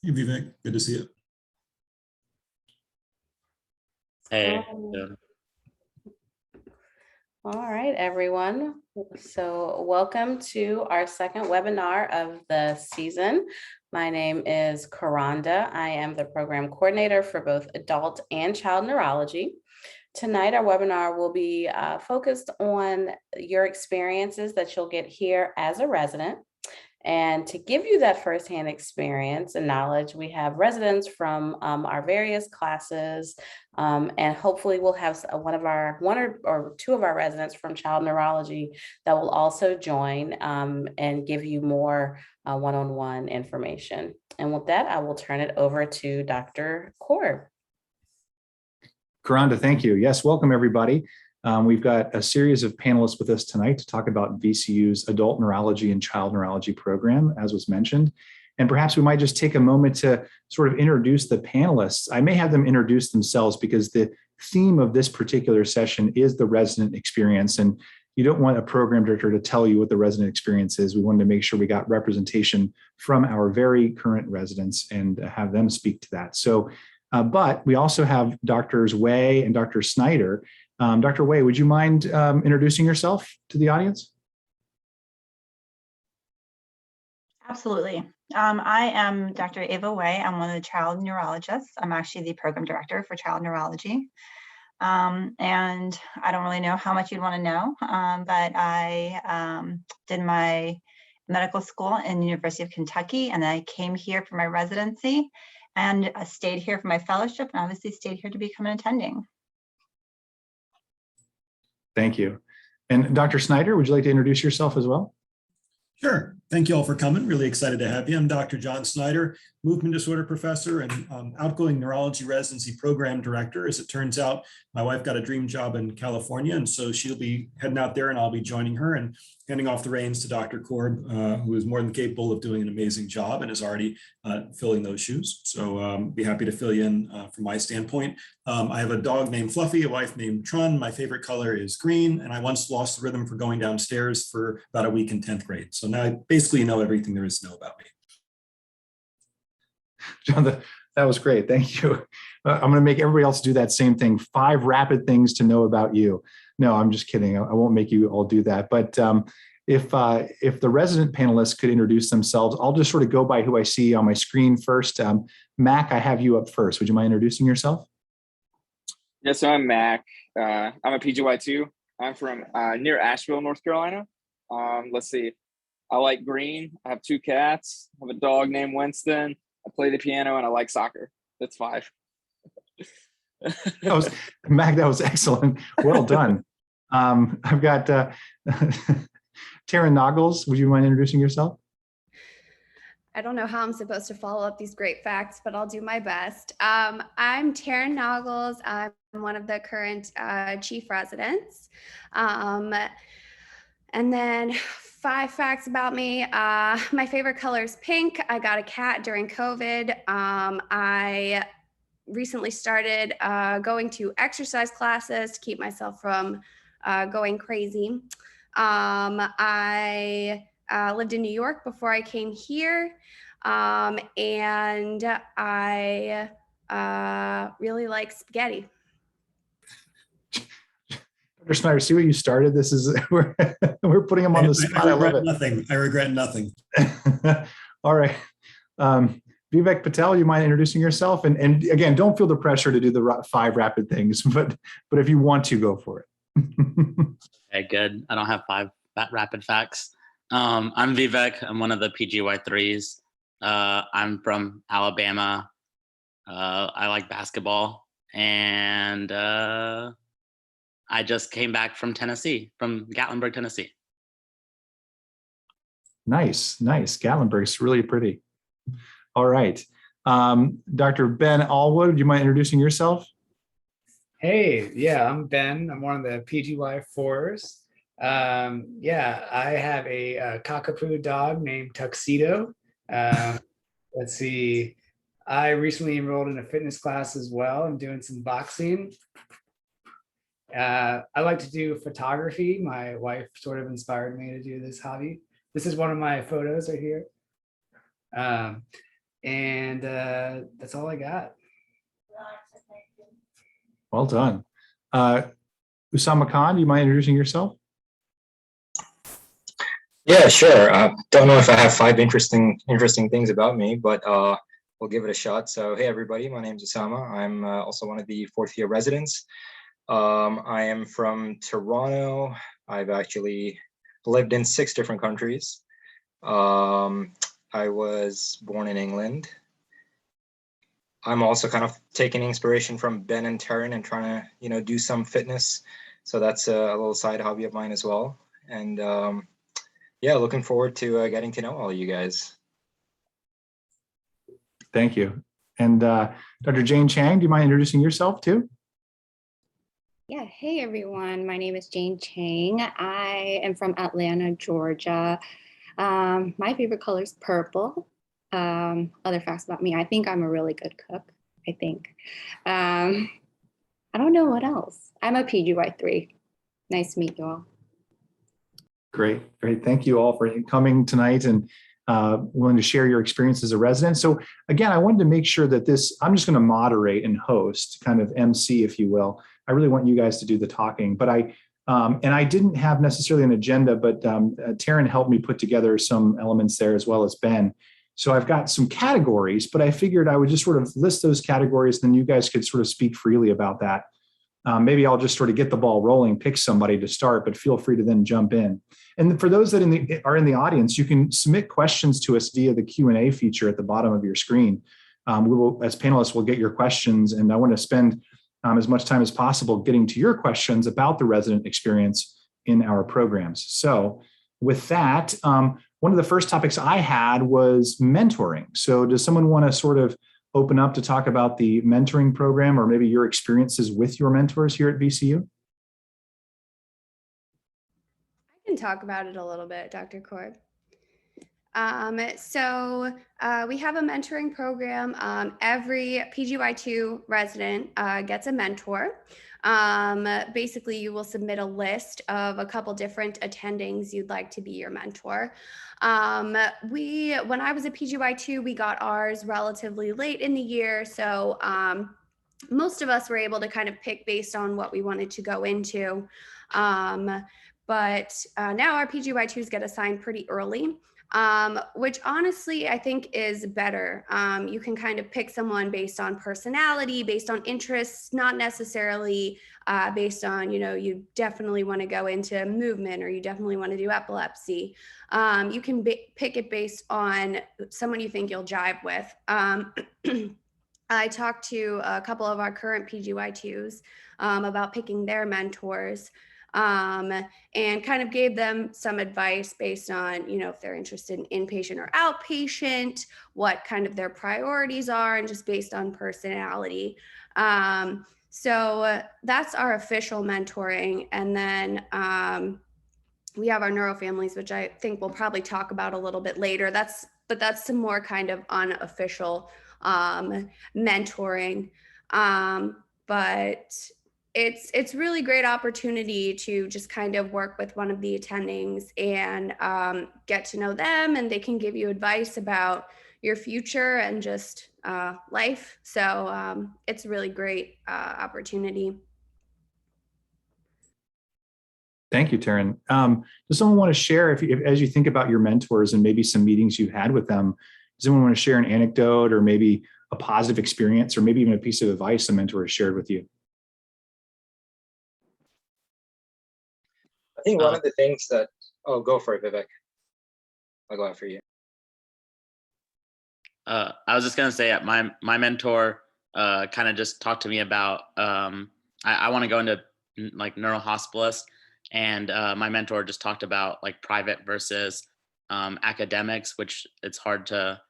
Hey, Vivek, good to see you. Hey. All right, everyone. So welcome to our second webinar of the season. My name is Karanda. I am the program coordinator for both adult and child neurology. Tonight, our webinar will be focused on your experiences that you'll get here as a resident. And to give you that firsthand experience and knowledge, we have residents from our various classes, and hopefully we'll have one or two of our residents from child neurology that will also join and give you more one-on-one information. And with that, I will turn it over to Dr. Korb. Karanda, thank you. Yes, welcome everybody. We've got a series of panelists with us tonight to talk about VCU's adult neurology and child neurology program, as was mentioned. And perhaps we might just take a moment to sort of introduce the panelists. I may have them introduce themselves because the theme of this particular session is the resident experience. And you don't want a program director to tell you what the resident experience is. We wanted to make sure we got representation from our very current residents and have them speak to that. So, but we also have Drs. Wei and Dr. Snyder. Dr. Wei, would you mind introducing yourself to the audience? Absolutely. I am Dr. Ava Wei. I'm one of the child neurologists. I'm actually the program director for child neurology. And I don't really know how much you'd want to know, but I did my medical school in the University of Kentucky, and then I came here for my residency and stayed here for my fellowship, and obviously stayed here to become an attending. Thank you. And Dr. Snyder, would you like to introduce yourself as well? Sure. Thank you all for coming. Really excited to have you. I'm Dr. John Snyder, movement disorder professor and outgoing neurology residency program director. As it turns out, my wife got a dream job in California, and so she'll be heading out there and I'll be joining her and handing off the reins to Dr. Korb, who is more than capable of doing an amazing job and is already filling those shoes. So be happy to fill you in from my standpoint. I have a dog named Fluffy, a wife named Trun. My favorite color is green, and I once lost the rhythm for going downstairs for about a week in 10th grade. So now I basically know everything there is to know about me. John, that was great. Thank you. I'm going to make everybody else do that same thing. 5 rapid things to know about you. No, I'm just kidding. I won't make you all do that. But if the resident panelists could introduce themselves, I'll just sort of go by who I see on my screen first. Mac, I have you up first. Would you mind introducing yourself? Yes, so I'm Mac. I'm a PGY2. I'm from near Asheville, North Carolina. Let's see. I like green. I have 2 cats. I have a dog named Winston. I play the piano and I like soccer. That's 5. Mac, that was excellent. Well done. I've got Taryn Noggles. Would you mind introducing yourself? I don't know how I'm supposed to follow up these great facts, but I'll do my best. I'm Taryn Noggles. I'm one of the current chief residents. And then 5 facts about me. My favorite color is pink. I got a cat during COVID. I recently started going to exercise classes to keep myself from going crazy. I lived in New York before I came here, and I really like spaghetti. Dr. Snyder, see what you started? This is we're putting him on the spot. I love it. Nothing. I regret nothing. All right. Vivek Patel, you mind introducing yourself? And again, don't feel the pressure to do the 5 rapid things, but if you want to, go for it. Okay, good. I don't have 5 rapid facts. I'm Vivek. I'm one of the PGY3s. I'm from Alabama. I like basketball, and I just came back from Tennessee, from Gatlinburg, Tennessee. Nice. Gatlinburg's really pretty. All right. Dr. Ben Allwood, would you mind introducing yourself? Hey, yeah, I'm Ben. I'm one of the PGY4s. Yeah, I have a cockapoo dog named Tuxedo. Let's see. I recently enrolled in a fitness class as well. I'm doing some boxing. I like to do photography. My wife sort of inspired me to do this hobby. This is one of my photos right here. And that's all I got. Well done. Usama Khan, do you mind introducing yourself? Yeah, sure. Don't know if I have 5 interesting things about me, but we'll give it a shot. So, hey, everybody, my name is Usama. I'm also one of the fourth-year residents. I am from Toronto. I've actually lived in 6 different countries. I was born in England. I'm also kind of taking inspiration from Ben and Taryn and trying to, do some fitness. So that's a little side hobby of mine as well. And yeah, looking forward to getting to know all you guys. Thank you. And Dr. Jane Chang, do you mind introducing yourself too? Yeah, hey everyone, my name is Jane Chang. I am from Atlanta, Georgia. My favorite color is purple. Other facts about me, I think I'm a really good cook, I think. I don't know what else. I'm a PGY3. Nice to meet you all. Great. Thank you all for coming tonight and willing to share your experience as a resident. So again, I wanted to make sure that I'm just going to moderate and host, kind of MC, if you will. I really want you guys to do the talking, but I didn't have necessarily an agenda, but Taryn helped me put together some elements there as well as Ben. So I've got some categories, but I figured I would just sort of list those categories, then you guys could sort of speak freely about that. Maybe I'll just sort of get the ball rolling, pick somebody to start, but feel free to then jump in. And for those that are in the audience, you can submit questions to us via the Q&A feature at the bottom of your screen. We will, as panelists, will get your questions, and I want to spend as much time as possible getting to your questions about the resident experience in our programs. So with that, one of the first topics I had was mentoring. So does someone want to sort of open up to talk about the mentoring program or maybe your experiences with your mentors here at VCU? I can talk about it a little bit, Dr. Cord. So we have a mentoring program. Every PGY2 resident gets a mentor. Basically, you will submit a list of a couple different attendings you'd like to be your mentor. When I was a PGY2, we got ours relatively late in the year. So most of us were able to kind of pick based on what we wanted to go into. But now our PGY2s get assigned pretty early. Which honestly I think is better. You can kind of pick someone based on personality, based on interests, not necessarily based on, you definitely want to go into movement or you definitely want to do epilepsy. You can pick it based on someone you think you'll jive with. I talked to a couple of our current PGY2s about picking their mentors. And kind of gave them some advice based on, if they're interested in inpatient or outpatient, what kind of their priorities are, and just based on personality. So that's our official mentoring. And then we have our neuro families, which I think we'll probably talk about a little bit later. But that's some more kind of unofficial mentoring. But it's really great opportunity to just kind of work with one of the attendings and get to know them, and they can give you advice about your future and just life. So it's a really great opportunity. Thank you, Taryn. Does someone want to share, if as you think about your mentors and maybe some meetings you've had with them, does anyone want to share an anecdote or maybe a positive experience or maybe even a piece of advice a mentor has shared with you? I think one of the things that, go for it, Vivek. I'll go after you. I was just gonna say my mentor kind of just talked to me about I want to go into like neuro hospitalist, and my mentor just talked about like private versus academics, which it's hard to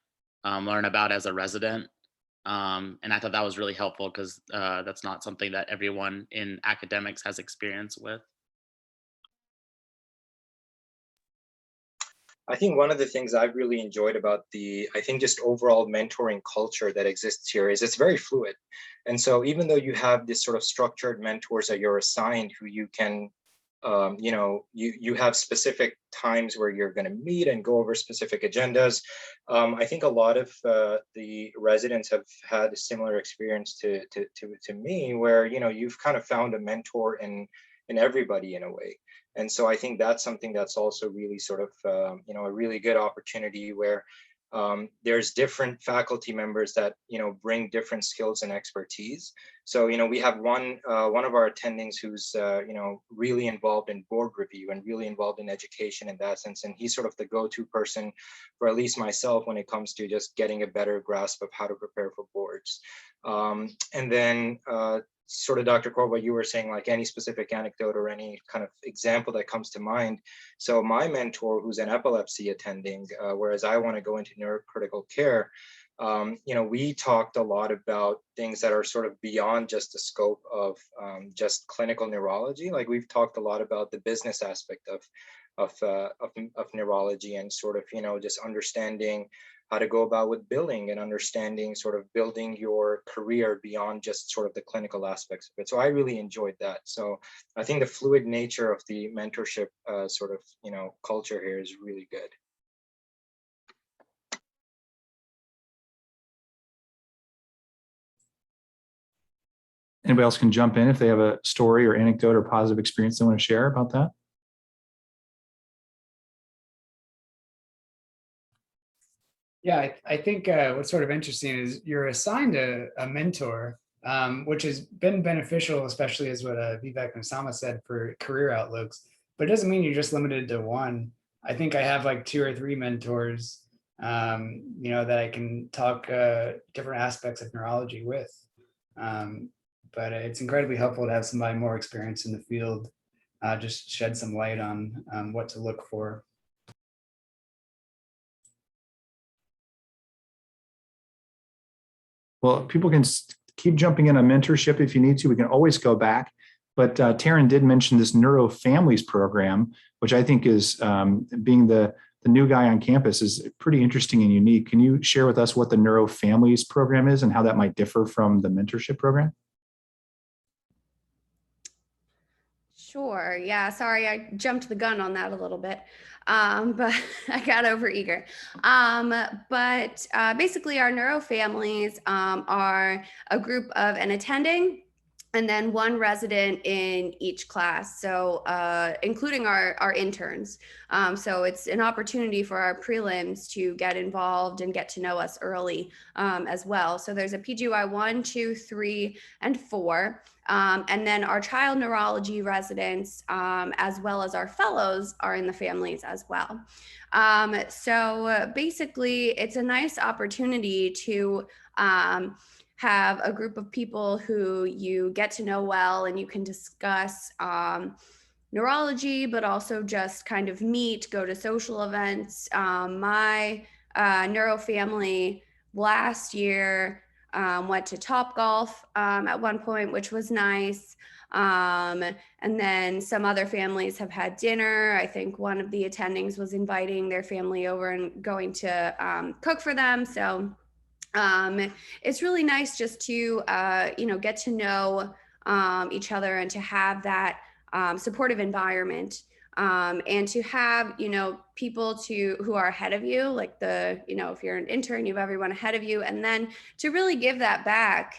learn about as a resident. And I thought that was really helpful because that's not something that everyone in academics has experience with. I think one of the things I've really enjoyed about just overall mentoring culture that exists here is it's very fluid. And so even though you have this sort of structured mentors that you're assigned who you can you have specific times where you're going to meet and go over specific agendas. I think a lot of the residents have had a similar experience to me, where you've kind of found a mentor in everybody in a way. And so I think that's something that's also really sort of a really good opportunity, where there's different faculty members that bring different skills and expertise. So we have one of our attendings who's really involved in board review and really involved in education in that sense, and he's sort of the go-to person for at least myself when it comes to just getting a better grasp of how to prepare for boards. And then sort of Dr. Cole, what you were saying, like any specific anecdote or any kind of example that comes to mind. So my mentor, who's an epilepsy attending, whereas I want to go into neurocritical care, we talked a lot about things that are sort of beyond just the scope of just clinical neurology. Like we've talked a lot about the business aspect of neurology, and sort of, just understanding how to go about with billing and understanding sort of building your career beyond just sort of the clinical aspects of it. So I really enjoyed that. So I think the fluid nature of the mentorship sort of, culture here is really good. Anybody else can jump in if they have a story or anecdote or positive experience they want to share about that? Yeah, I think what's sort of interesting is you're assigned a mentor, which has been beneficial, especially as what Vivek and Osama said, for career outlooks. But it doesn't mean you're just limited to one. I think I have like 2 or 3 mentors, that I can talk different aspects of neurology with. But it's incredibly helpful to have somebody more experienced in the field just shed some light on what to look for. Well, people can keep jumping in on mentorship if you need to. We can always go back. But Taryn did mention this Neuro Families program, which I think is, being the new guy on campus, is pretty interesting and unique. Can you share with us what the Neuro Families program is and how that might differ from the mentorship program? Sure. Yeah. Sorry, I jumped the gun on that a little bit, but I got over eager. But basically, our neuro families are a group of an attending and then 1 resident in each class. So including our interns. So it's an opportunity for our prelims to get involved and get to know us early as well. So there's a PGY 1, 2, 3, and 4. And then our child neurology residents, as well as our fellows, are in the families as well. So basically, it's a nice opportunity to have a group of people who you get to know well, and you can discuss neurology, but also just kind of meet, go to social events. My neuro family last year went to Topgolf at one point, which was nice. And then some other families have had dinner. I think one of the attendings was inviting their family over and going to cook for them. So it's really nice just to, get to know each other and to have that supportive environment. And to have, people who are ahead of you, like if you're an intern, you have everyone ahead of you, and then to really give that back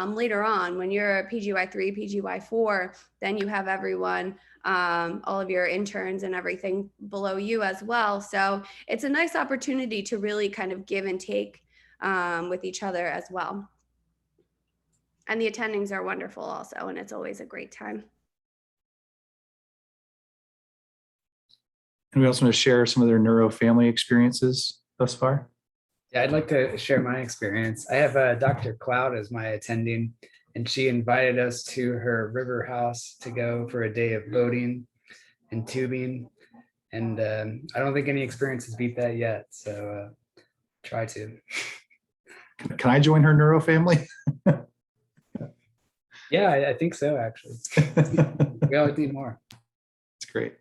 later on when you're a PGY 3, PGY 4, then you have everyone, all of your interns and everything below you as well. So it's a nice opportunity to really kind of give and take with each other as well. And the attendings are wonderful also, and it's always a great time. And we also want to share some of their neuro family experiences thus far. Yeah, I'd like to share my experience. I have Dr. Cloud as my attending, and she invited us to her river house to go for a day of boating and tubing. And I don't think any experiences beat that yet. So try to. Can I join her neuro family? Yeah, I think so, actually. We always need more. That's great.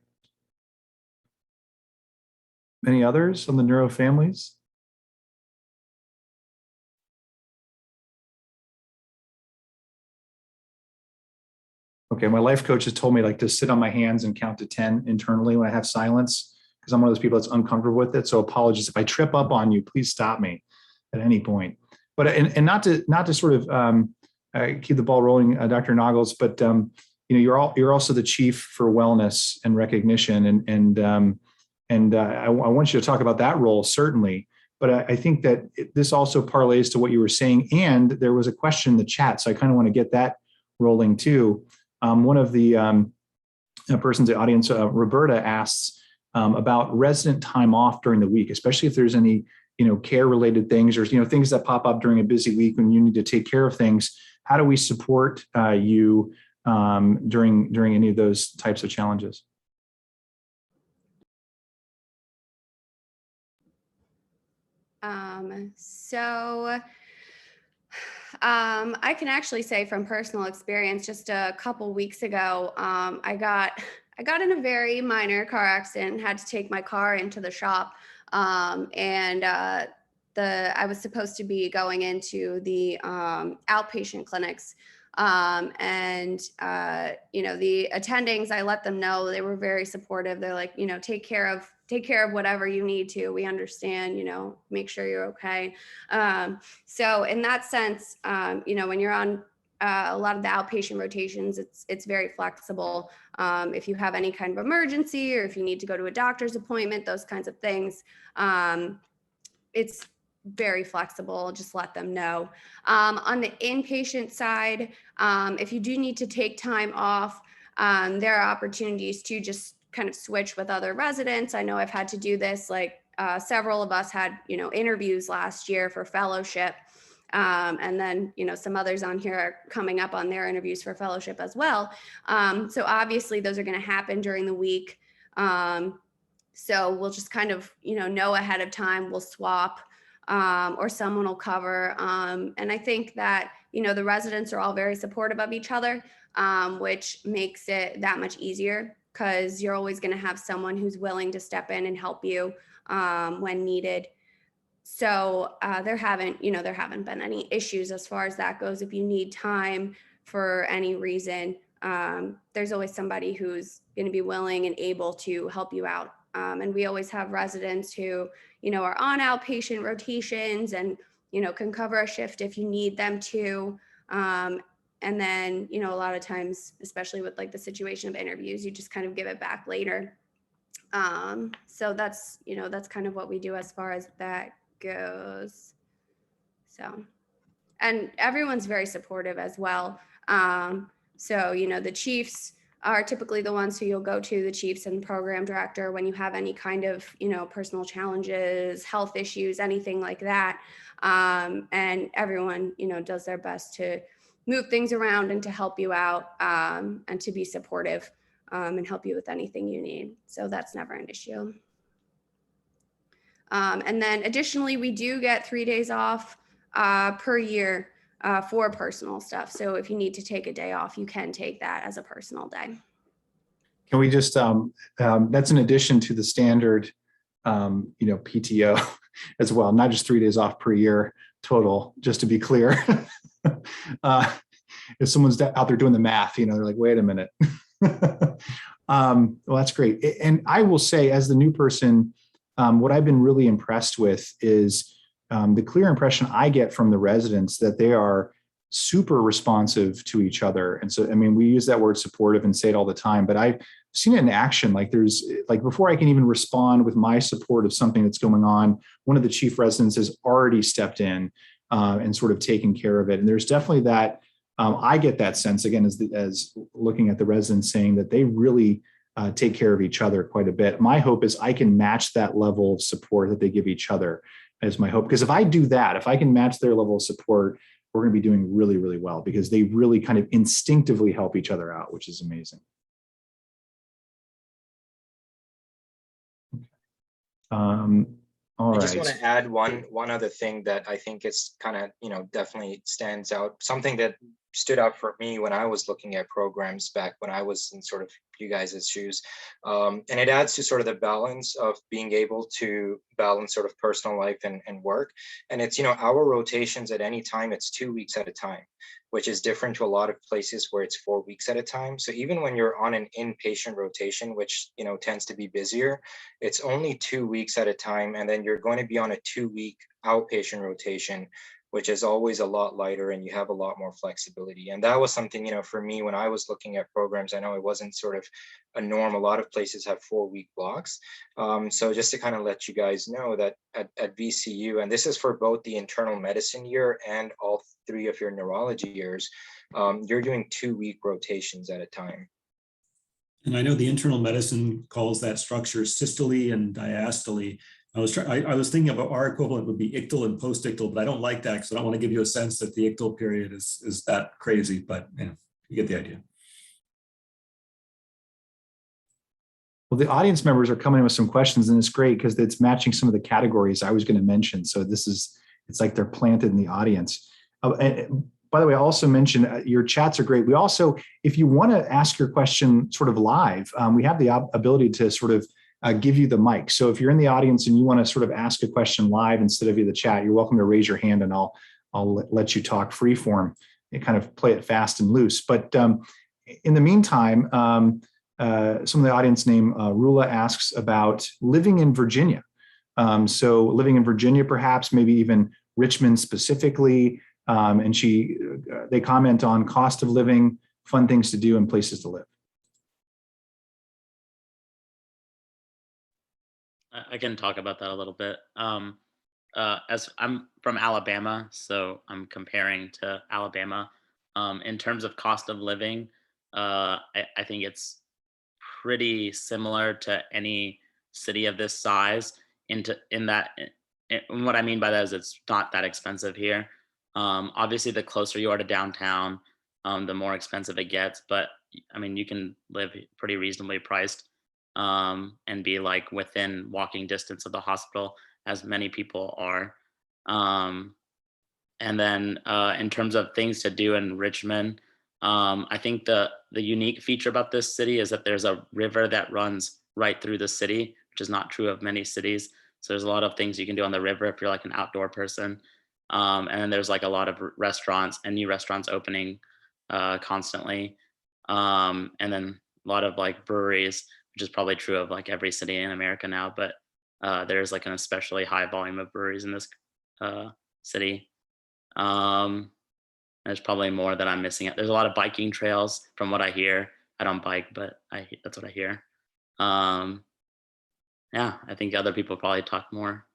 Any others on the neuro families? Okay, my life coach has told me like to sit on my hands and count to 10 internally when I have silence, because I'm one of those people that's uncomfortable with it. So apologies if I trip up on you, please stop me at any point. But and not to sort of keep the ball rolling, Dr. Noggles, but you're also the chief for wellness and recognition, and I want you to talk about that role certainly. But I think that this also parlays to what you were saying, and there was a question in the chat, so I kind of want to get that rolling too. One of the persons in the audience, Roberta, asks about resident time off during the week, especially if there's any care related things or things that pop up during a busy week when you need to take care of things. How do we support you during any of those types of challenges? I can actually say from personal experience, just a couple weeks ago, I got in a very minor car accident, had to take my car into the shop, and I was supposed to be going into the outpatient clinics. The attendings, I let them know, they were very supportive. They're like, take care of whatever you need to. We understand, make sure you're okay. So in that sense, when you're on a lot of the outpatient rotations, it's very flexible. If you have any kind of emergency or if you need to go to a doctor's appointment, those kinds of things, it's very flexible. Just let them know. On the inpatient side, if you do need to take time off, there are opportunities to just kind of switch with other residents. I know I've had to do this, like several of us had, interviews last year for fellowship. And then, some others on here are coming up on their interviews for fellowship as well. So obviously those are going to happen during the week. So we'll just kind of, know ahead of time, we'll swap, or someone will cover. And I think that, the residents are all very supportive of each other, which makes it that much easier because you're always going to have someone who's willing to step in and help you when needed. So there haven't been any issues as far as that goes. If you need time for any reason, there's always somebody who's going to be willing and able to help you out. And we always have residents who, are on outpatient rotations and, can cover a shift if you need them to. And then, a lot of times, especially with like the situation of interviews, you just kind of give it back later. So that's kind of what we do as far as that goes. So, and everyone's very supportive as well. So, the chiefs are typically the ones who you'll go to, the chiefs and program director, when you have any kind of, personal challenges, health issues, anything like that. And everyone, does their best to move things around and to help you out, and to be supportive, and help you with anything you need. So that's never an issue. And then additionally, we do get 3 days off per year for personal stuff. So if you need to take a day off, you can take that as a personal day. Can we just, that's in addition to the standard, PTO as well, not just 3 days off per year total, just to be clear. If someone's out there doing the math, they're like, wait a minute. Well, that's great. And I will say, as the new person, what I've been really impressed with is the clear impression I get from the residents that they are super responsive to each other. And so, we use that word supportive and say it all the time, but I've seen it in action. Like before I can even respond with my support of something that's going on, one of the chief residents has already stepped in and sort of taken care of it. And there's definitely that, I get that sense again, as looking at the residents, saying that they really take care of each other quite a bit. My hope is I can match that level of support that they give each other, is my hope. Because if I do that, if I can match their level of support, we're going to be doing really, really well, because they really kind of instinctively help each other out, which is amazing. All I right. just want to add one other thing that I think is kind of, definitely stands out. Something that stood out for me when I was looking at programs back when I was in sort of you guys' shoes. And it adds to sort of the balance of being able to balance sort of personal life and work. And it's, our rotations at any time, it's 2 weeks at a time, which is different to a lot of places where it's 4 weeks at a time. So even when you're on an inpatient rotation, which, tends to be busier, it's only 2 weeks at a time. And then you're going to be on a 2-week outpatient rotation, which is always a lot lighter and you have a lot more flexibility. And that was something, for me, when I was looking at programs, I know it wasn't sort of a norm. A lot of places have 4-week blocks. So just to kind of let you guys know that at VCU, and this is for both the internal medicine year and all 3 of your neurology years, you're doing 2-week rotations at a time. And I know the internal medicine calls that structure systole and diastole. I was thinking of our equivalent would be ictal and postictal, but I don't like that because I don't want to give you a sense that the ictal period is that crazy, but you get the idea. Well, the audience members are coming in with some questions, and it's great because it's matching some of the categories I was going to mention. So it's like they're planted in the audience. And by the way, I also mentioned your chats are great. We also, if you want to ask your question sort of live, we have the ability to sort of give you the mic. So if you're in the audience and you want to sort of ask a question live instead of via the chat, you're welcome to raise your hand and I'll let you talk free form and kind of play it fast and loose. But in the meantime, some of the audience name Rula asks about living in Virginia. So living in Virginia, perhaps maybe even Richmond specifically. And they comment on cost of living, fun things to do, and places to live. I can talk about that a little bit. As I'm from Alabama, so I'm comparing to Alabama. In terms of cost of living, I think it's pretty similar to any city of this size. And what I mean by that is it's not that expensive here. Obviously, the closer you are to downtown, the more expensive it gets. But I mean, you can live pretty reasonably priced. And be like within walking distance of the hospital, as many people are. And then in terms of things to do in Richmond, I think the unique feature about this city is that there's a river that runs right through the city, which is not true of many cities. So there's a lot of things you can do on the river if you're like an outdoor person. And then there's like a lot of restaurants and new restaurants opening constantly. And then a lot of like breweries, which is probably true of like every city in America now, but there's like an especially high volume of breweries in this city. There's probably more that I'm missing. There's a lot of biking trails from what I hear. I don't bike, but that's what I hear. Yeah, I think other people probably talk more.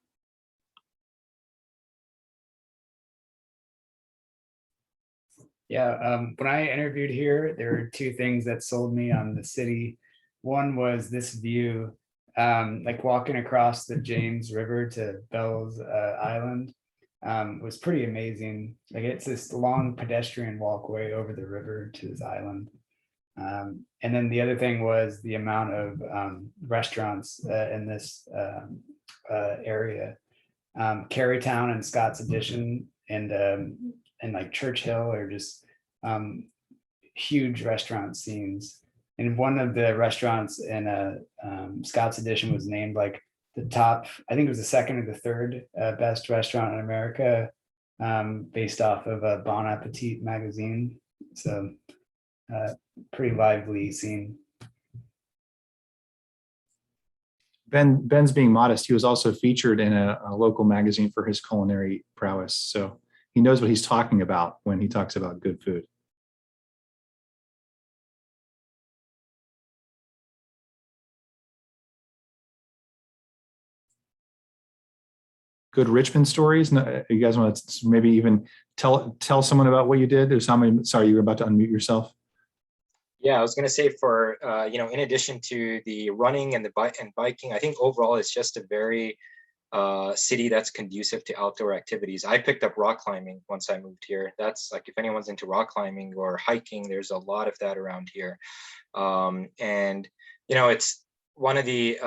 Yeah, when I interviewed here, there were 2 things that sold me on the city. One was this view, like walking across the James River to Bell's Island was pretty amazing. Like it's this long pedestrian walkway over the river to this island. And then the other thing was the amount of restaurants in this area. Carytown and Scott's Addition and like Churchill are just huge restaurant scenes. And one of the restaurants in Scott's Addition was named like the top, I think it was the 2nd or the 3rd best restaurant in America, based off of a Bon Appetit magazine. So pretty lively scene. Ben's being modest. He was also featured in a local magazine for his culinary prowess. So he knows what he's talking about when he talks about good food. Good Richmond stories. You guys want to maybe even tell someone about what you did? There's sorry, you were about to unmute yourself. Yeah, I was going to say for, in addition to the running and the biking, I think overall it's just a very city that's conducive to outdoor activities. I picked up rock climbing once I moved here. That's like, if anyone's into rock climbing or hiking, there's a lot of that around here. And, it's one of the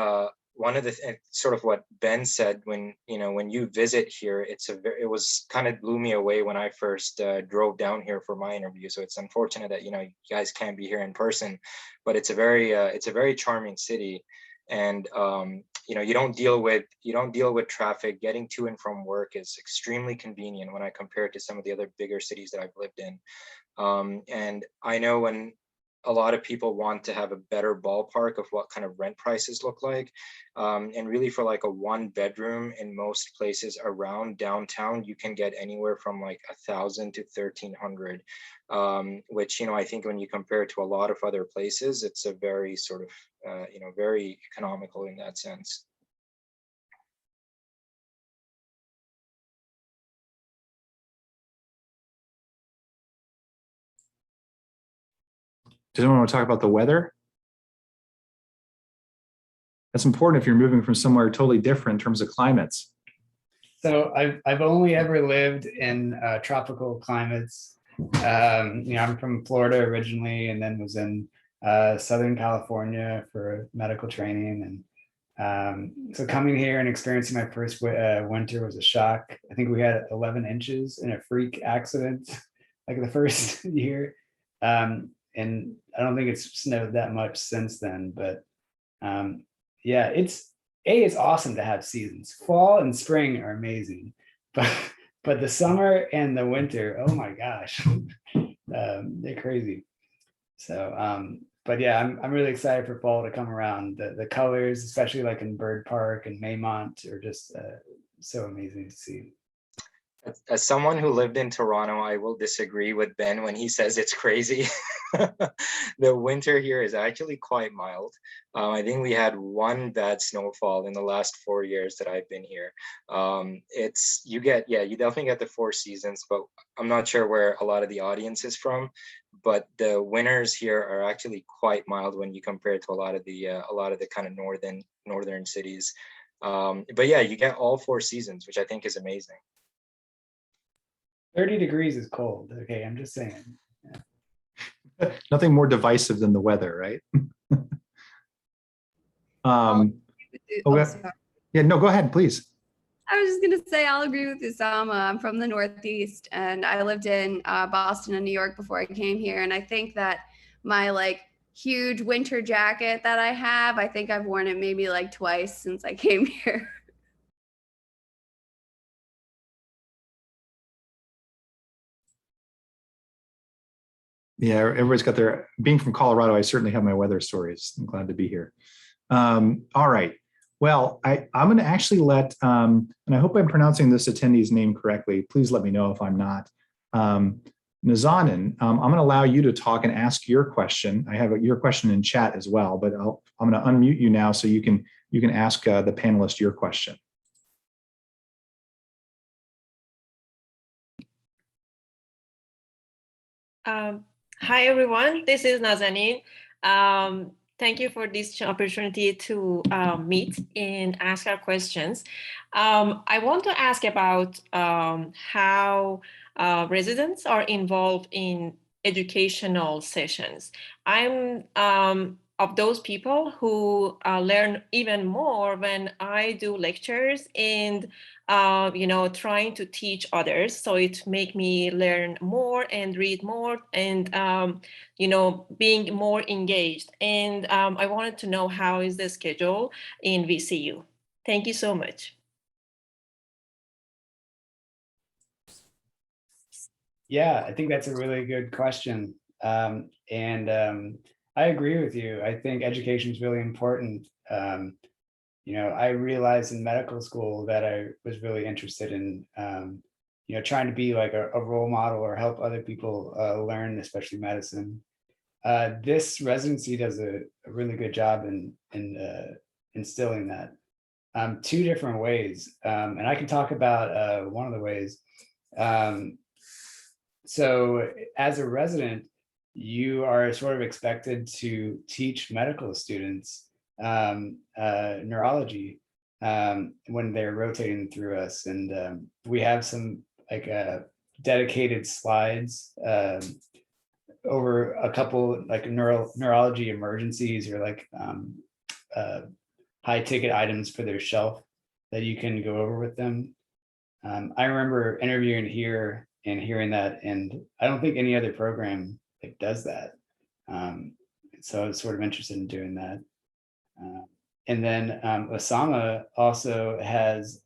one of the sort of what Ben said, when you visit here, it was kind of blew me away when I first drove down here for my interview. So it's unfortunate that you guys can't be here in person, but it's a very charming city, and you don't deal with traffic. Getting to and from work is extremely convenient when I compare it to some of the other bigger cities that I've lived in. And I know when a lot of people want to have a better ballpark of what kind of rent prices look like. And really for like a 1-bedroom in most places around downtown, you can get anywhere from like $1,000 to $1,300, which, I think when you compare it to a lot of other places, it's a very sort of, very economical in that sense. Does anyone want to talk about the weather? That's important if you're moving from somewhere totally different in terms of climates. So I've only ever lived in tropical climates. I'm from Florida originally, and then was in Southern California for medical training. And so coming here and experiencing my first winter was a shock. I think we had 11 inches in a freak accident, like the first year. And I don't think it's snowed that much since then, but yeah, it's awesome to have seasons. Fall and spring are amazing, but the summer and the winter, oh my gosh, they're crazy. So, but yeah, I'm really excited for fall to come around. The colors, especially like in Bird Park and Maymont, are just so amazing to see. As someone who lived in Toronto, I will disagree with Ben when he says it's crazy. The winter here is actually quite mild. I think we had one bad snowfall in the last 4 years that I've been here. You definitely get the 4 seasons, but I'm not sure where a lot of the audience is from. But the winters here are actually quite mild when you compare it to a lot of the kind of northern cities. But yeah, you get all 4 seasons, which I think is amazing. 30 degrees is cold. Okay, I'm just saying. Yeah. Nothing more divisive than the weather, right? Yeah, no, go ahead, please. I was just going to say, I'll agree with Usama. I'm from the Northeast, and I lived in Boston and New York before I came here. And I think that my huge winter jacket that I have, I think I've worn it maybe twice since I came here. Yeah, everybody's got their, being from Colorado, I certainly have my weather stories. I'm glad to be here. All right. Well, I'm going to actually let, and I hope I'm pronouncing this attendee's name correctly. Please let me know if I'm not. Nazanin, I'm going to allow you to talk and ask your question. I have your question in chat as well, but I'm going to unmute you now so you can ask the panelist your question. Hi, everyone. This is Nazanin. Thank you for this opportunity to meet and ask our questions. I want to ask about how residents are involved in educational sessions. I'm of those people who learn even more when I do lectures and trying to teach others. So it make me learn more and read more and being more engaged. And I wanted to know, how is the schedule in VCU? Thank you so much. Yeah, I think that's a really good question. I agree with you. I think education is really important. I realized in medical school that I was really interested in, trying to be like a role model or help other people learn, especially medicine. This residency does a really good job in instilling that. 2 different ways, and I can talk about one of the ways. So as a resident, you are sort of expected to teach medical students neurology when they're rotating through us. And we have some dedicated slides over a couple neurology emergencies or high ticket items for their shelf that you can go over with them. I remember interviewing here and hearing that, and I don't think any other program like does that. So I was sort of interested in doing that. And then Osama also has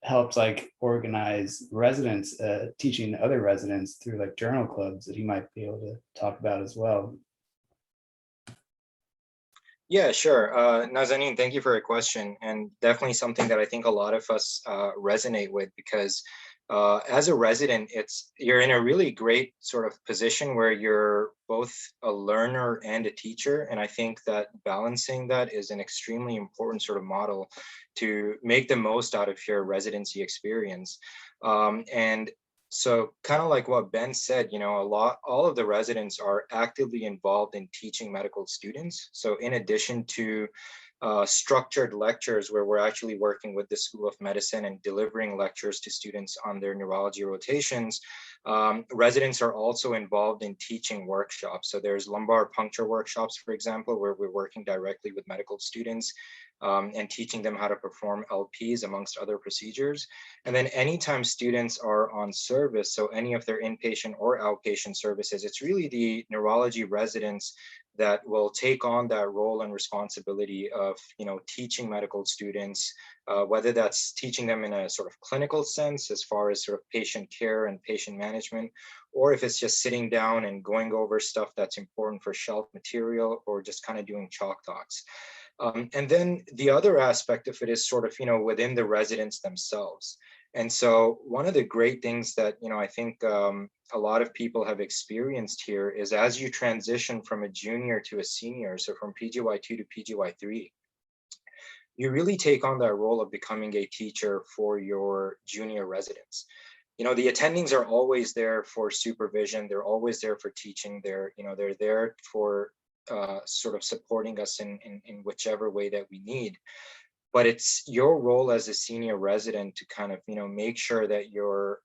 helped like organize residents, teaching other residents through like journal clubs that he might be able to talk about as well. Yeah, sure. Nazanin, thank you for your question. And definitely something that I think a lot of us resonate with, because as a resident, you're in a really great sort of position where you're both a learner and a teacher. And I think that balancing that is an extremely important sort of model to make the most out of your residency experience. And so kind of like what Ben said, all of the residents are actively involved in teaching medical students. So in addition to structured lectures where we're actually working with the School of Medicine and delivering lectures to students on their neurology rotations, residents are also involved in teaching workshops. So there's lumbar puncture workshops, for example, where we're working directly with medical students and teaching them how to perform LPs amongst other procedures. And then anytime students are on service, so any of their inpatient or outpatient services, it's really the neurology residents that will take on that role and responsibility of, teaching medical students, whether that's teaching them in a sort of clinical sense as far as sort of patient care and patient management, or if it's just sitting down and going over stuff that's important for shelf material, or just kind of doing chalk talks. And then the other aspect of it is sort of, within the residents themselves. And so one of the great things that, I think a lot of people have experienced here is as you transition from a junior to a senior, so from PGY2 to PGY3, you really take on that role of becoming a teacher for your junior residents. The attendings are always there for supervision. They're always there for teaching. They're there for sort of supporting us in whichever way that we need. But it's your role as a senior resident to kind of, make sure that you're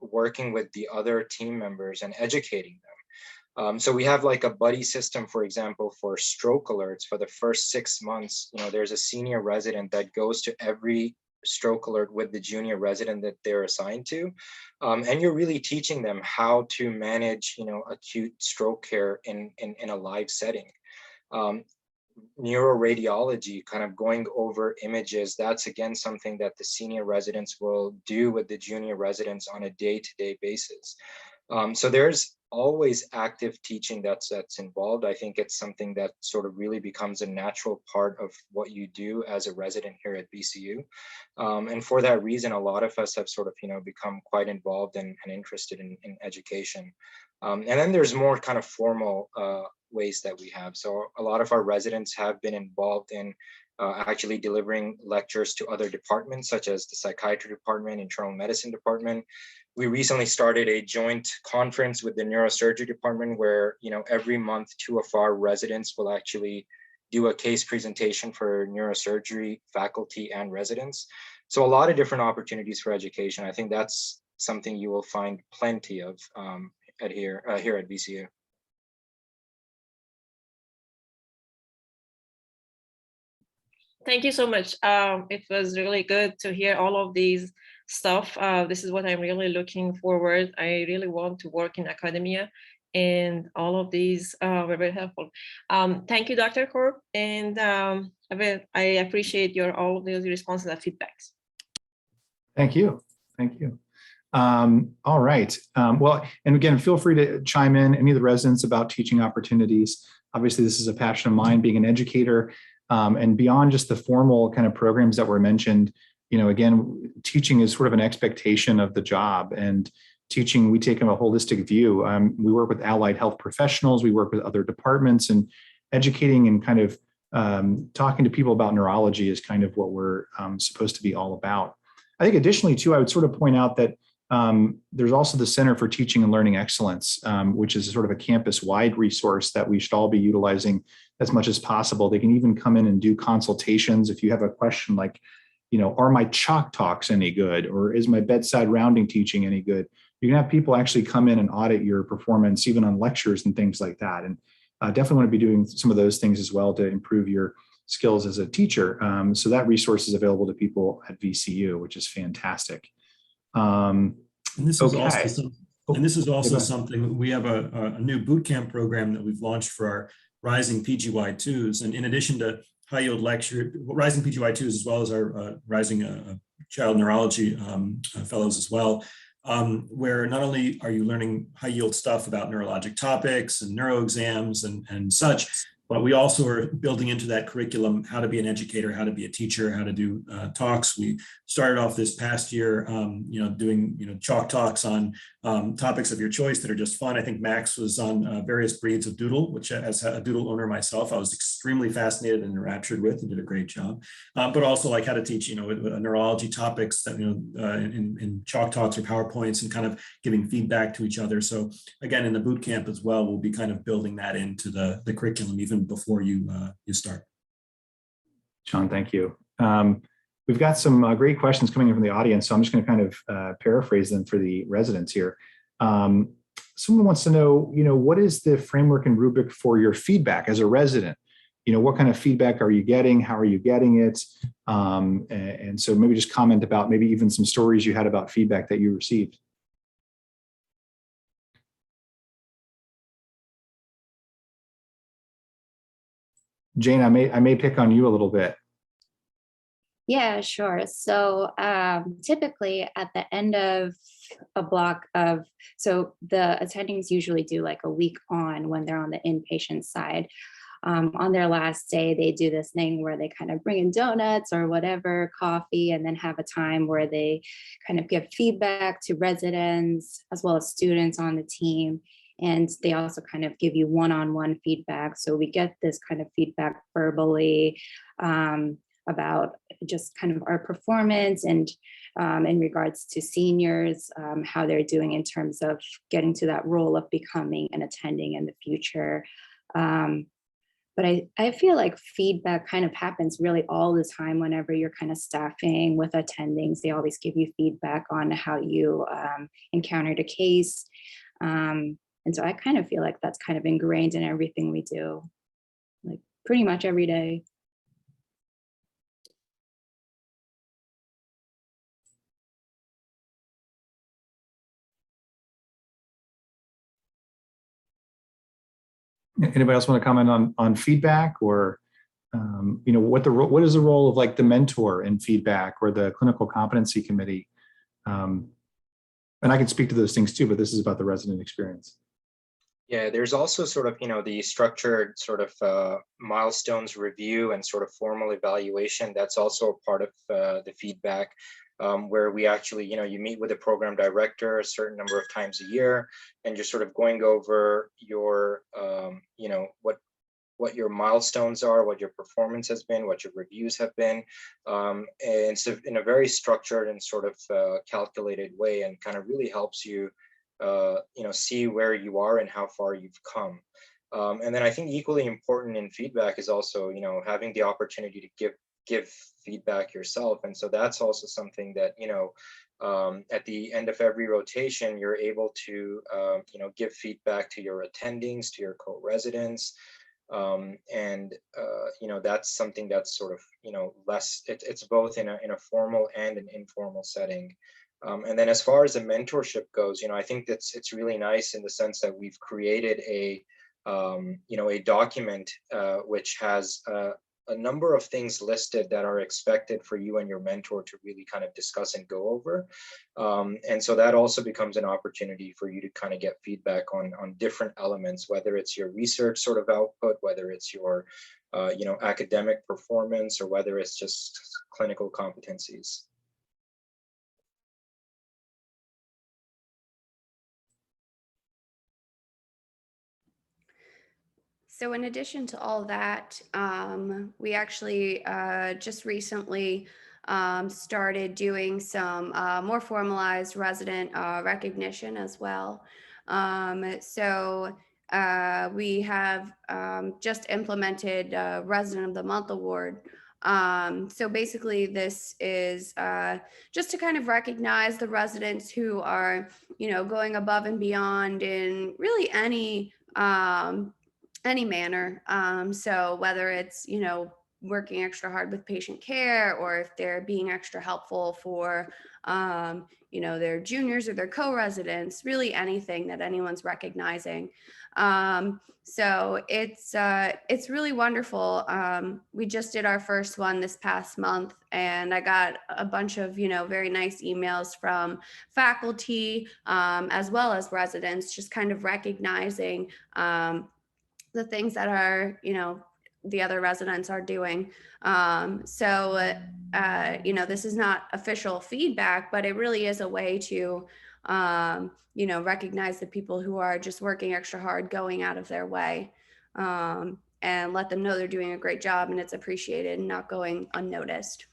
working with the other team members and educating them. So we have like a buddy system, for example, for stroke alerts. For the first 6 months, there's a senior resident that goes to every stroke alert with the junior resident that they're assigned to. And you're really teaching them how to manage, acute stroke care in a live setting. Neuroradiology, kind of going over images, that's again something that the senior residents will do with the junior residents on a day-to-day basis. So there's always active teaching that's involved. I think it's something that sort of really becomes a natural part of what you do as a resident here at VCU. And for that reason, a lot of us have sort of, become quite involved and interested in education. And then there's more kind of formal ways that we have. So a lot of our residents have been involved in actually delivering lectures to other departments, such as the psychiatry department, internal medicine department. We recently started a joint conference with the neurosurgery department where, every month 2 of our residents will actually do a case presentation for neurosurgery faculty and residents. So a lot of different opportunities for education. I think that's something you will find plenty of here at VCU. Thank you so much. It was really good to hear all of these stuff. This is what I'm really looking forward. I really want to work in academia, and all of these were very helpful. Thank you, Dr. Korb, and I appreciate all of those responses and feedbacks. Thank you. Thank you. All right. Well, and again, feel free to chime in, any of the residents, about teaching opportunities. Obviously, this is a passion of mine, being an educator. And beyond just the formal kind of programs that were mentioned, again, teaching is sort of an expectation of the job, and teaching, we take a holistic view. We work with allied health professionals, we work with other departments, and educating and kind of talking to people about neurology is kind of what we're supposed to be all about. I think additionally too, I would sort of point out that there's also the Center for Teaching and Learning Excellence, which is sort of a campus-wide resource that we should all be utilizing as much as possible. They can even come in and do consultations if you have a question like, are my chalk talks any good? Or is my bedside rounding teaching any good? You can have people actually come in and audit your performance, even on lectures and things like that. And definitely want to be doing some of those things as well to improve your skills as a teacher. So that resource is available to people at VCU, which is fantastic. And this is Okay. also Go ahead. something, we have a new boot camp program that we've launched for our rising PGY2s. And in addition to high yield lecture, rising PGY2s, as well as our rising child neurology fellows as well, where not only are you learning high yield stuff about neurologic topics and neuro exams and such, but we also are building into that curriculum how to be an educator, how to be a teacher, how to do talks. We started off this past year, doing chalk talks on topics of your choice that are just fun. I think Max was on various breeds of doodle, which as a doodle owner myself, I was extremely fascinated and enraptured with and did a great job. But also like how to teach, neurology topics that, in chalk talks or PowerPoints and kind of giving feedback to each other. So again, in the boot camp as well, we'll be kind of building that into the curriculum even before you start. Sean, thank you. We've got some great questions coming in from the audience, so I'm just going to kind of paraphrase them for the residents here. Someone wants to know, what is the framework and rubric for your feedback as a resident? What kind of feedback are you getting? How are you getting it? And so maybe just comment about maybe even some stories you had about feedback that you received. Jane, I may pick on you a little bit. Yeah, sure. So typically at the end of a block of, so the attendings usually do like a week on when they're on the inpatient side. On their last day, they do this thing where they kind of bring in donuts or whatever, coffee, and then have a time where they kind of give feedback to residents as well as students on the team. And they also kind of give you one-on-one feedback. So we get this kind of feedback verbally about just kind of our performance and in regards to seniors, how they're doing in terms of getting to that role of becoming and attending in the future. But I feel like feedback kind of happens really all the time whenever you're kind of staffing with attendings. They always give you feedback on how you encountered a case. And so I kind of feel like that's kind of ingrained in everything we do, like pretty much every day. Anybody else want to comment on feedback or, what is the role of like the mentor in feedback or the clinical competency committee? And I can speak to those things too, but this is about the resident experience. Yeah, there's also sort of, the structured sort of milestones review and sort of formal evaluation. That's also a part of the feedback where we actually, you meet with a program director a certain number of times a year, and you're sort of going over your, what your milestones are, what your performance has been, what your reviews have been, and so in a very structured and sort of calculated way, and kind of really helps you see where you are and how far you've come. And then I think equally important in feedback is also, having the opportunity to give feedback yourself. And so that's also something that, at the end of every rotation, you're able to, give feedback to your attendings, to your co-residents. And that's something that's sort of, less, it's both in a formal and an informal setting. And then as far as the mentorship goes, I think it's really nice in the sense that we've created a document which has a number of things listed that are expected for you and your mentor to really kind of discuss and go over. And so that also becomes an opportunity for you to kind of get feedback on different elements, whether it's your research sort of output, whether it's your academic performance, or whether it's just clinical competencies. So in addition to all that, we actually just recently started doing some more formalized resident recognition as well. So we have just implemented Resident of the Month Award. So basically this is just to kind of recognize the residents who are, going above and beyond in really any manner. So whether it's, working extra hard with patient care, or if they're being extra helpful for, their juniors or their co-residents, really anything that anyone's recognizing. So it's really wonderful. We just did our first one this past month, and I got a bunch of, very nice emails from faculty, as well as residents, just kind of recognizing the things that are, the other residents are doing. This is not official feedback, but it really is a way to, recognize the people who are just working extra hard, going out of their way, and let them know they're doing a great job and it's appreciated and not going unnoticed.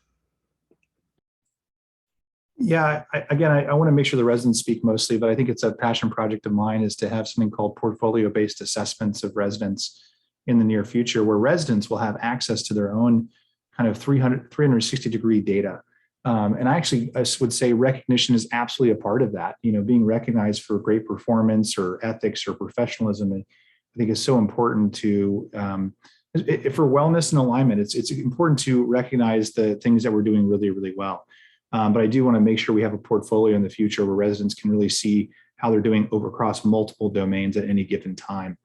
Yeah, I want to make sure the residents speak mostly, but I think it's a passion project of mine is to have something called portfolio-based assessments of residents in the near future, where residents will have access to their own kind of 360-degree data. And I would say recognition is absolutely a part of that. Being recognized for great performance or ethics or professionalism, I think is so important to, for wellness and alignment. It's important to recognize the things that we're doing really, really well. But I do want to make sure we have a portfolio in the future where residents can really see how they're doing across multiple domains at any given time.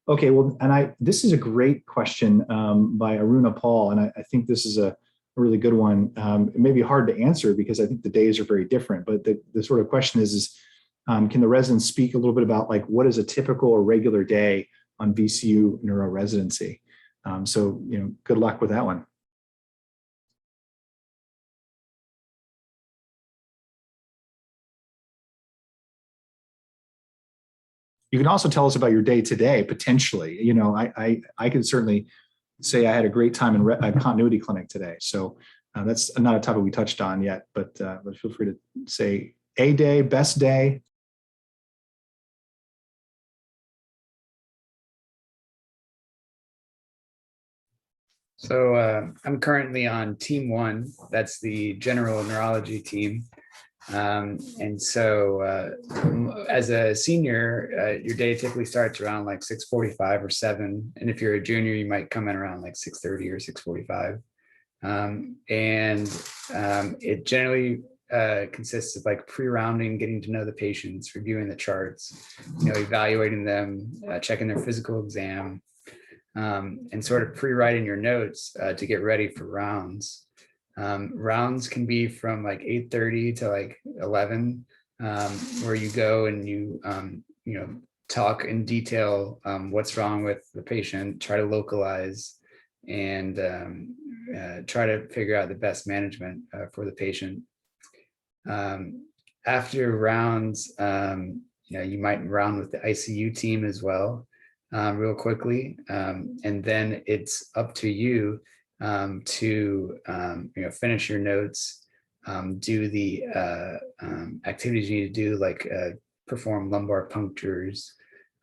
Okay, well, and this is a great question by Aruna Paul, and I think this is a really good one. It may be hard to answer because I think the days are very different, but the sort of question is can the residents speak a little bit about like what is a typical or regular day on VCU Neuro Residency? So, good luck with that one. You can also tell us about your day today, potentially. I could certainly say I had a great time in a continuity clinic today. So that's not a topic we touched on yet, but feel free to say a day, best day. So I'm currently on team 1. That's the general neurology team. And so as a senior, your day typically starts around like 6:45 or 7. And if you're a junior, you might come in around like 6:30 or 6:45. It generally consists of like pre-rounding, getting to know the patients, reviewing the charts, evaluating them, checking their physical exam, and sort of pre-writing your notes to get ready for rounds. Rounds can be from like 8:30 to like 11, where you go and you talk in detail what's wrong with the patient, try to localize, and try to figure out the best management for the patient. After rounds, you might round with the ICU team as well, real quickly, and then it's up to you to finish your notes, do the activities you need to do, like perform lumbar punctures,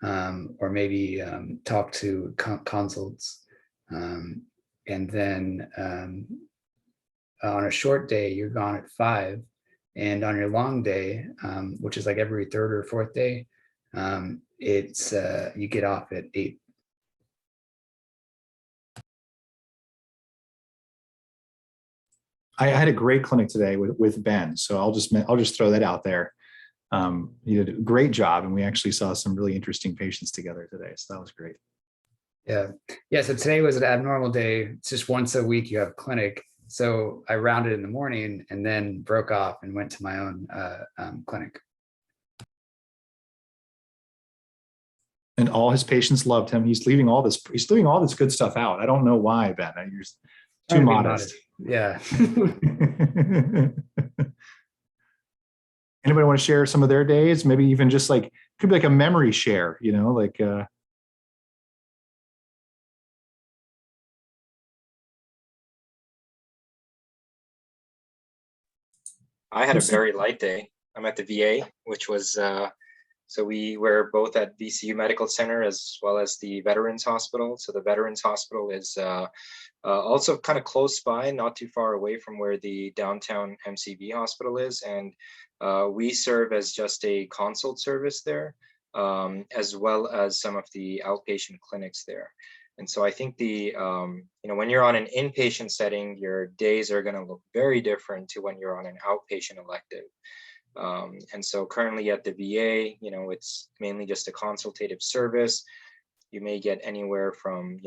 or maybe talk to consults. And then on a short day, you're gone at 5. And on your long day, which is like every 3rd or 4th day, it's you get off at 8. I had a great clinic today with Ben, so I'll just throw that out there. You did a great job, and we actually saw some really interesting patients together today, so that was great. Yeah. So today was an abnormal day. It's just once a week you have clinic. So I rounded in the morning and then broke off and went to my own clinic. And all his patients loved him. He's leaving all this good stuff out. I don't know why, Ben. You're too modest. Yeah. Anybody want to share some of their days? Maybe even just like, could be like a memory share, like I had a very light day. I'm at the VA, which was, so we were both at VCU Medical Center as well as the Veterans Hospital. So the Veterans Hospital is also kind of close by, not too far away from where the downtown MCV hospital is. And we serve as just a consult service there, as well as some of the outpatient clinics there. And so I think when you're on an inpatient setting, your days are going to look very different to when you're on an outpatient elective. And so currently at the VA, it's mainly just a consultative service. You may get anywhere from,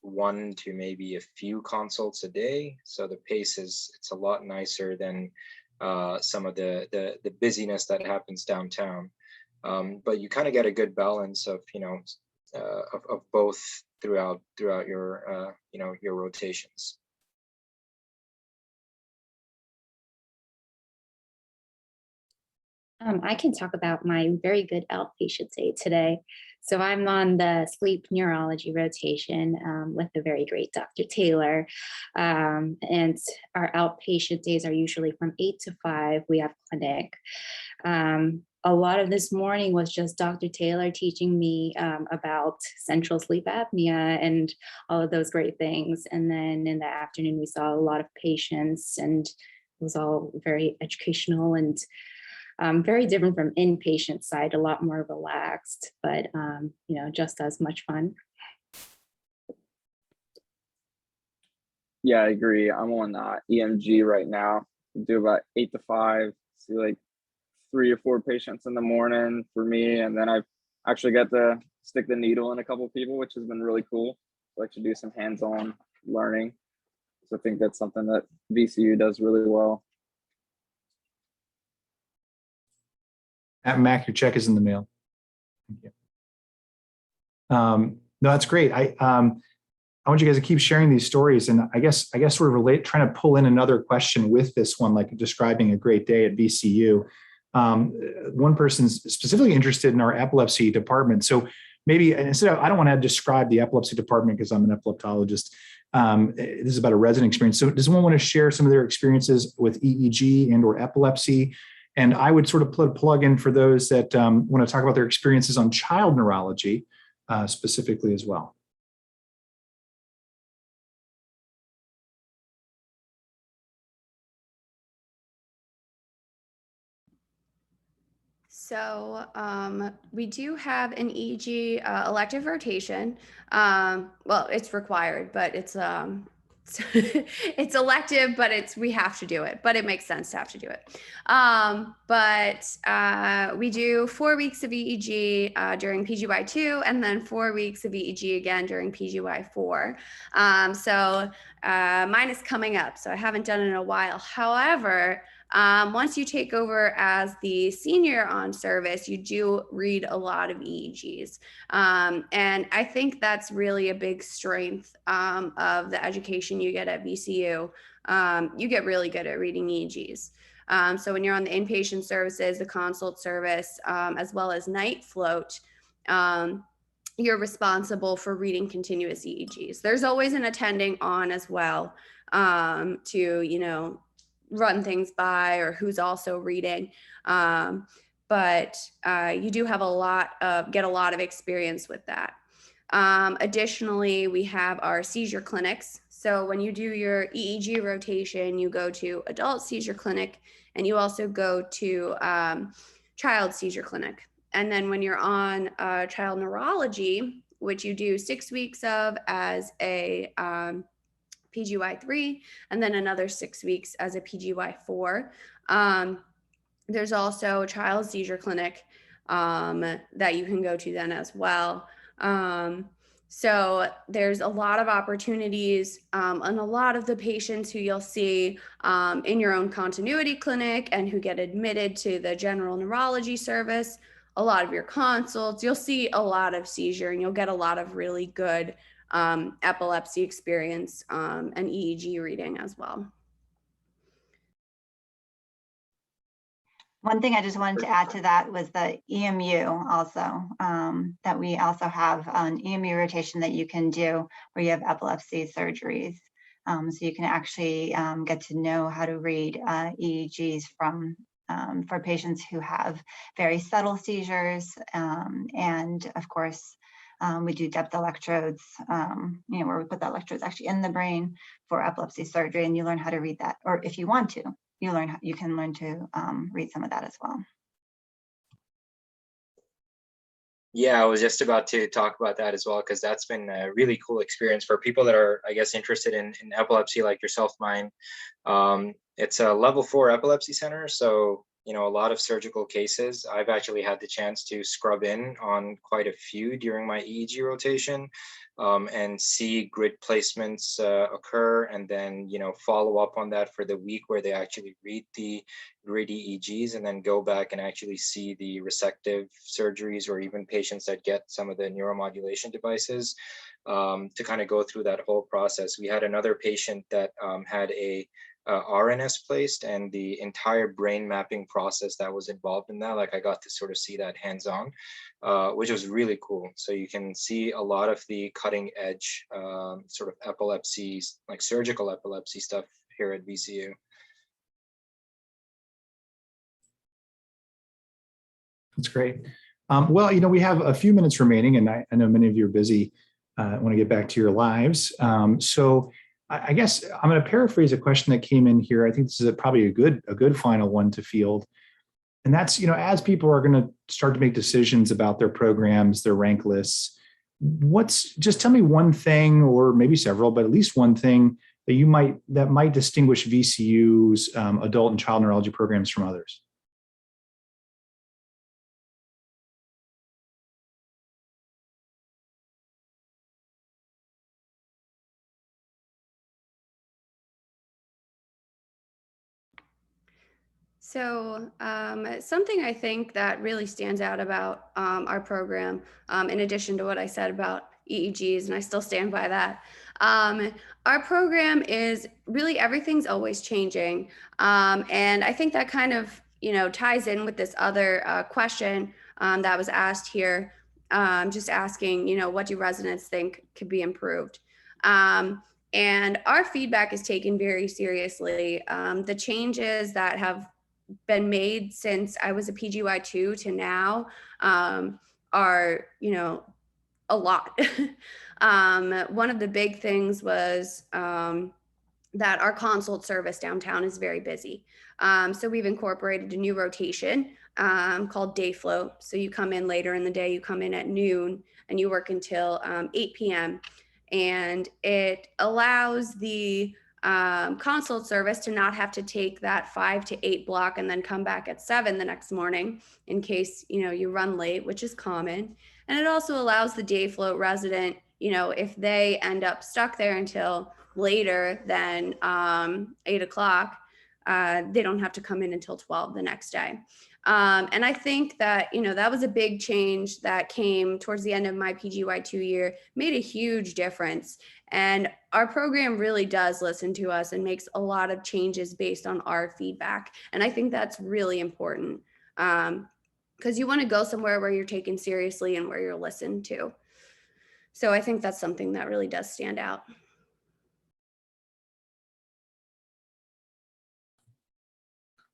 1 to maybe a few consults a day. So the pace it's a lot nicer than some of the busyness that happens downtown. But you kind of get a good balance of, of both throughout your, your rotations. I can talk about my very good outpatient day today. So I'm on the sleep neurology rotation with the very great Dr. Taylor. And our outpatient days are usually from 8 to 5. We have clinic. A lot of this morning was just Dr. Taylor teaching me about central sleep apnea and all of those great things. And then in the afternoon, we saw a lot of patients, and it was all very educational and very different from inpatient side, a lot more relaxed, but just as much fun. Yeah, I agree. I'm on EMG right now. Do about 8 to 5. See like 3 or 4 patients in the morning for me, and then I've actually got to stick the needle in a couple of people, which has been really cool. I like to do some hands-on learning. So I think that's something that VCU does really well. At Mac, your check is in the mail. Thank you. No, that's great. I want you guys to keep sharing these stories, and I guess sort of trying to pull in another question with this one, like describing a great day at VCU. One person's specifically interested in our epilepsy department. So maybe instead of, I don't want to describe the epilepsy department because I'm an epileptologist. This is about a resident experience. So does someone want to share some of their experiences with EEG and or epilepsy? And I would sort of put a plug in for those that want to talk about their experiences on child neurology specifically as well. So we do have an EEG elective rotation. Well, it's required, but it's it's elective, but we have to do it, but it makes sense to have to do it. But we do 4 weeks of EEG during PGY2, and then 4 weeks of EEG again during PGY4. So mine is coming up, so I haven't done it in a while. However, once you take over as the senior on service, you do read a lot of EEGs. And I think that's really a big strength of the education you get at VCU. You get really good at reading EEGs. So when you're on the inpatient services, the consult service, as well as night float, you're responsible for reading continuous EEGs. There's always an attending on as well to, run things by or who's also reading. But you do have get a lot of experience with that. Additionally, we have our seizure clinics. So when you do your EEG rotation, you go to adult seizure clinic, and you also go to child seizure clinic. And then when you're on child neurology, which you do 6 weeks of as a PGY3, and then another 6 weeks as a PGY4. There's also a child seizure clinic that you can go to then as well. So there's a lot of opportunities, and a lot of the patients who you'll see in your own continuity clinic and who get admitted to the general neurology service, a lot of your consults, you'll see a lot of seizure, and you'll get a lot of really good epilepsy experience and EEG reading as well. One thing I just wanted to add to that was the EMU also, that we also have an EMU rotation that you can do where you have epilepsy surgeries. So you can actually get to know how to read EEGs for patients who have very subtle seizures. And of course, we do depth electrodes, where we put the electrodes actually in the brain for epilepsy surgery, and you learn how to read that. Or if you want to, you can learn to read some of that as well. Yeah, I was just about to talk about that as well, because that's been a really cool experience for people that are, I guess, interested in epilepsy like yourself, mine. It's a level 4 epilepsy center. So, you know, a lot of surgical cases. I've actually had the chance to scrub in on quite a few during my EEG rotation, and see grid placements occur, and then, you know, follow up on that for the week where they actually read the grid EEGs, and then go back and actually see the resective surgeries, or even patients that get some of the neuromodulation devices, to kind of go through that whole process. We had another patient that had a RNS placed, and the entire brain mapping process that was involved in that, like I got to sort of see that hands-on, which was really cool. So you can see a lot of the cutting edge sort of epilepsy, like surgical epilepsy stuff here at VCU. That's great. Well, you know, we have a few minutes remaining, and I know many of you are busy, want to get back to your lives. So I guess I'm going to paraphrase a question that came in here. I think this is probably a good final one to field. And that's, you know, as people are going to start to make decisions about their programs, their rank lists, just tell me one thing, or maybe several, but at least one thing that might distinguish VCU's adult and child neurology programs from others. So something I think that really stands out about our program, in addition to what I said about EEGs, and I still stand by that, our program is really, everything's always changing. And I think that kind of, you know, ties in with this other question that was asked here, just asking, you know, what do residents think could be improved? And our feedback is taken very seriously. The changes that have been made since I was a PGY2 to now are, you know, a lot. One of the big things was that our consult service downtown is very busy. So we've incorporated a new rotation called Day Float. So you come in later in the day, you come in at noon, and you work until 8 p.m. And it allows the consult service to not have to take that 5 to 8 block and then come back at 7 the next morning in case, you know, you run late, which is common. And it also allows the Day Float resident, you know, if they end up stuck there until later than 8 o'clock, they don't have to come in until 12 the next day. And I think that, you know, that was a big change that came towards the end of my PGY2 year, made a huge difference. And our program really does listen to us and makes a lot of changes based on our feedback. And I think that's really important because you want to go somewhere where you're taken seriously and where you're listened to. So I think that's something that really does stand out.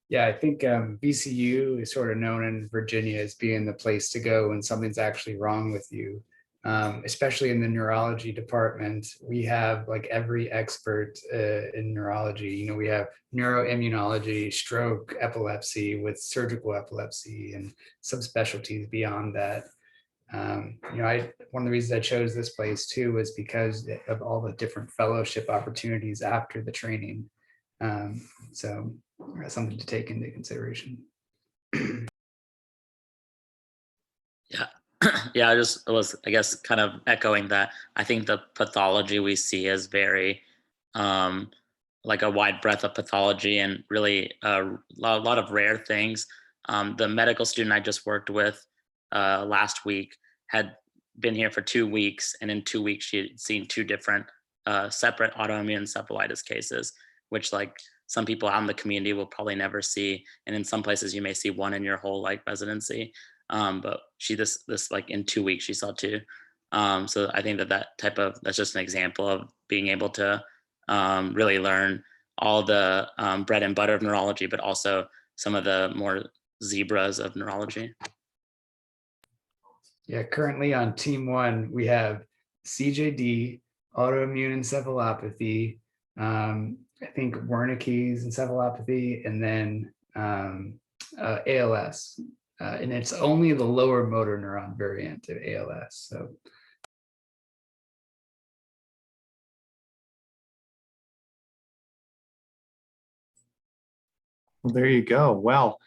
Yeah, I think VCU is sort of known in Virginia as being the place to go when something's actually wrong with you. Especially in the neurology department, we have like every expert in neurology. You know, we have neuroimmunology, stroke, epilepsy with surgical epilepsy, and subspecialties beyond that. You know, one of the reasons I chose this place too was because of all the different fellowship opportunities after the training. So that's something to take into consideration. Yeah. Yeah, I guess kind of echoing that. I think the pathology we see is very like a wide breadth of pathology, and really a lot of rare things. The medical student I just worked with last week had been here for 2 weeks, and in 2 weeks she had seen 2 different separate autoimmune encephalitis cases, which like some people out in the community will probably never see, and in some places you may see 1 in your whole like residency. But she this like in 2 weeks she saw 2. So I think that's just an example of being able to really learn all the bread and butter of neurology, but also some of the more zebras of neurology. Yeah, currently on team 1, we have CJD, autoimmune encephalopathy, I think Wernicke's encephalopathy, and then ALS. and it's only the lower motor neuron variant of ALS. So well, there you go. Well,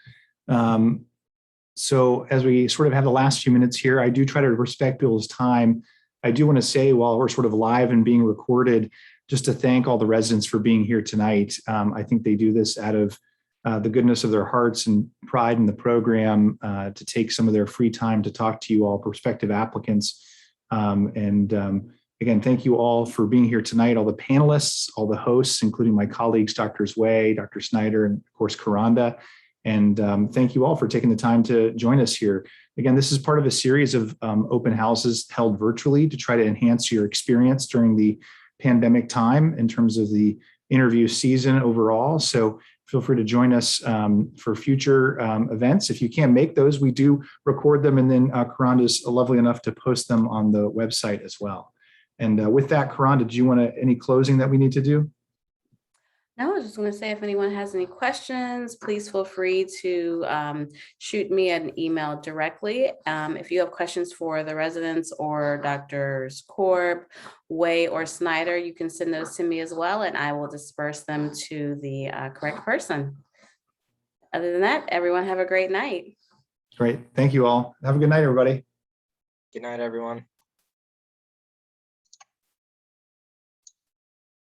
so as we sort of have the last few minutes here, I do try to respect people's time. I do want to say, while we're sort of live and being recorded, just to thank all the residents for being here tonight. I think they do this out of the goodness of their hearts and pride in the program, to take some of their free time to talk to you all prospective applicants. Again, thank you all for being here tonight, all the panelists, all the hosts, including my colleagues, Drs. Way, Dr. Snyder, and of course, Karanda. And thank you all for taking the time to join us here. Again, this is part of a series of open houses held virtually to try to enhance your experience during the pandemic time in terms of the interview season overall. So feel free to join us for future events. If you can't make those, we do record them, and then Karanda is lovely enough to post them on the website as well. And with that, Karanda, do you want any closing that we need to do? No, I was just going to say, if anyone has any questions, please feel free to shoot me an email directly. If you have questions for the residents or Drs. Korb, Way, or Snyder, you can send those to me as well, and I will disperse them to the correct person. Other than that, everyone have a great night. Great. Thank you all. Have a good night, everybody. Good night, everyone.